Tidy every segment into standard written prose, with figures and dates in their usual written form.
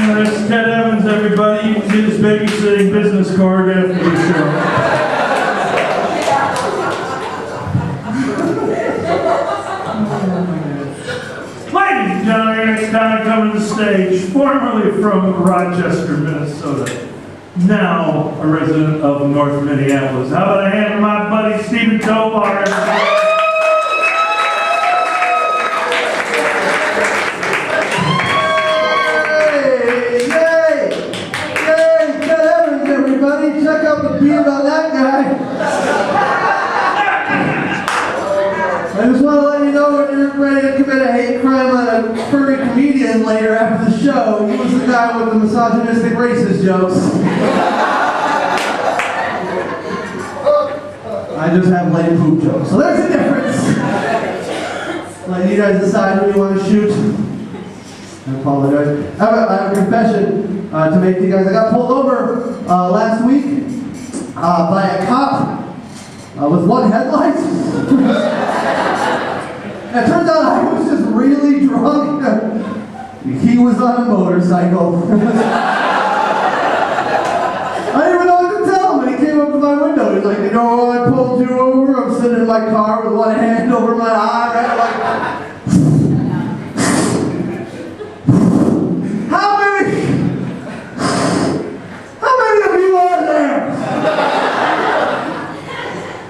There's Ted Evans, everybody. You can see his babysitting business card after the show. Ladies and gentlemen, next time coming to the stage, formerly from Rochester, Minnesota, now a resident of North Minneapolis. How about a hand to my buddy Stephen Tovar? Check out the beat about that guy. I just want to let you know when you're ready to commit a hate crime on a furry comedian later after the show, he was the guy with the misogynistic racist jokes. I just have lame poop jokes. So there's a difference. Let you guys decide who you want to shoot. I apologize. I have a confession to make to you guys. I got pulled over last week by a cop with one headlight. And it turns out I was just really drunk. He was on a motorcycle. I didn't even know what to tell him, and he came up to my window. He's like, you know, I pulled you over. I'm sitting in my car with one hand over my eye, right? Like, How many of you are there?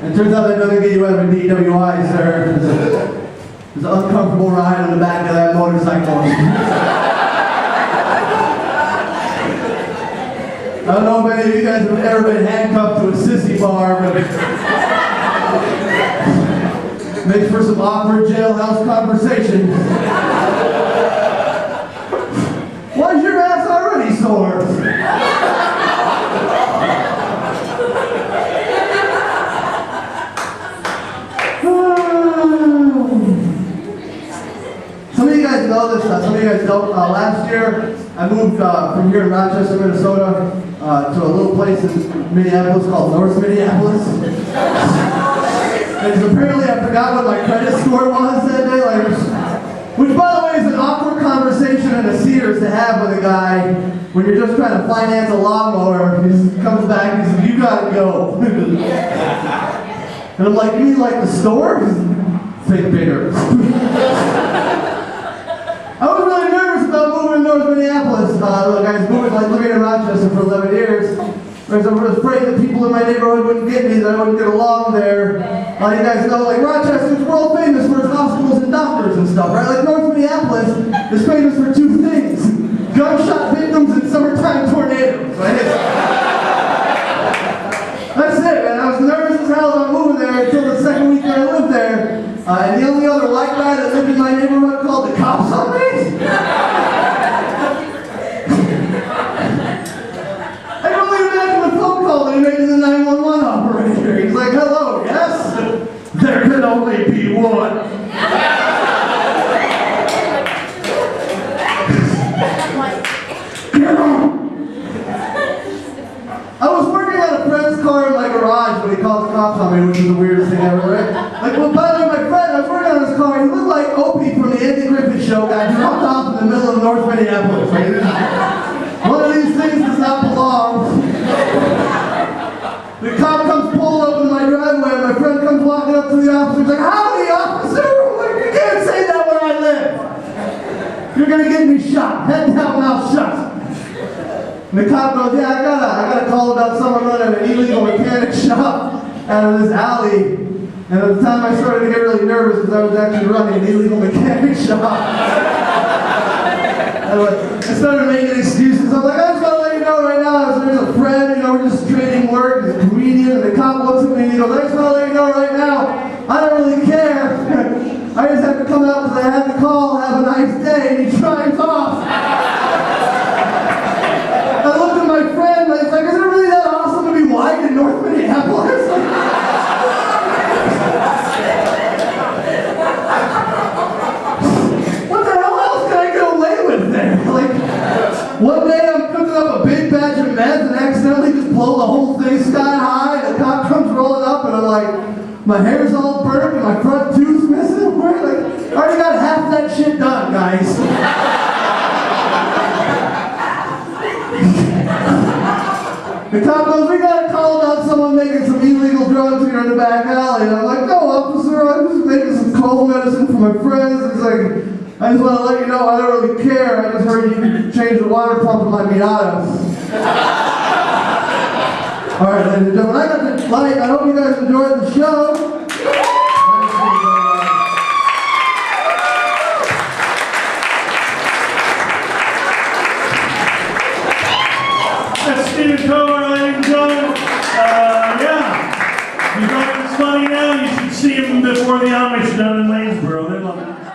It turns out that doesn't get you out of a DWI, sir. There's an uncomfortable ride on the back of that motorcycle. I don't know if any of you guys have ever been handcuffed to a sissy bar, but it makes for some awkward jailhouse conversation. Why is your ass already sore? Some of you guys know this, some of you guys don't. Last year, I moved from here in Rochester, Minnesota, to a little place in Minneapolis called North Minneapolis. And apparently I forgot what my credit score was that day, which by the way is an awkward conversation in a Sears to have with a guy when you're just trying to finance a lawnmower. He comes back and he says, you gotta go. And I'm like, you mean like the store? Think bigger. I was really nervous about moving to North Minneapolis. Look, I was moving, living in Rochester for 11 years. I was afraid that people in my neighborhood wouldn't get me, that I wouldn't get along there. You guys know, Rochester's world famous for its hospitals and doctors and stuff, right? North Minneapolis is famous for two things: gunshot victims and summertime tornadoes, right? That's it, man. I was nervous as hell about moving there until the second week that I lived there. And the only other white guy that lived in my neighborhood called the cops on me. I can only imagine the phone call that he made to the 911 operator. He's like, hello, yes? There can only be one. I was working on a friend's car in my garage when he called the cops on me, which is the weirdest thing ever, right? Well, by the way, my friend, I was working on his car, he looked like Opie from the Andy Griffith Show, got dropped off in the middle of North Minneapolis, right? One of these things does not belong. The cop comes pulling up in my driveway, and my friend comes walking up to the officer, he's like, howdy, officer! I'm like, you can't say that where I live! You're gonna get me shot. Head down, mouth shut. And the cop goes, yeah, I got a call about someone running an illegal mechanic shop out of this alley. And at the time I started to get really nervous because I was actually running an illegal mechanic shop. I started making excuses. I'm like, I just want to let you know right now, there's a friend, we're just trading work, he's a comedian, and the cop looks at me and he goes, I just want to let you know right now, I don't really care. I just have to come out because I had the call, have a nice day, and he drives off. I looked at my friend, and I was like, is it really that awesome to be white in North Minneapolis? What the hell else can I get away with there? One day I'm cooking up a big batch of meth and accidentally just blow the whole thing sky high, and the cop comes rolling up, and I'm like, my hair's all burnt and my front tooth's missing. I already got half that shit done, guys. The cop goes, we got a call about someone making some illegal drugs here in the back alley. And I'm like, no, officer, I'm just making some cold medicine for my friends. He's like, I just want to let you know I don't really care. I just heard you change the water pump in my Miatas. All right, ladies and gentlemen, I got the light. I hope you guys enjoyed the show. That's Stephen Tovar, ladies and gentlemen. Yeah. If you thought it was funny now, you should see him before the Amish down in Lanesboro. They love it.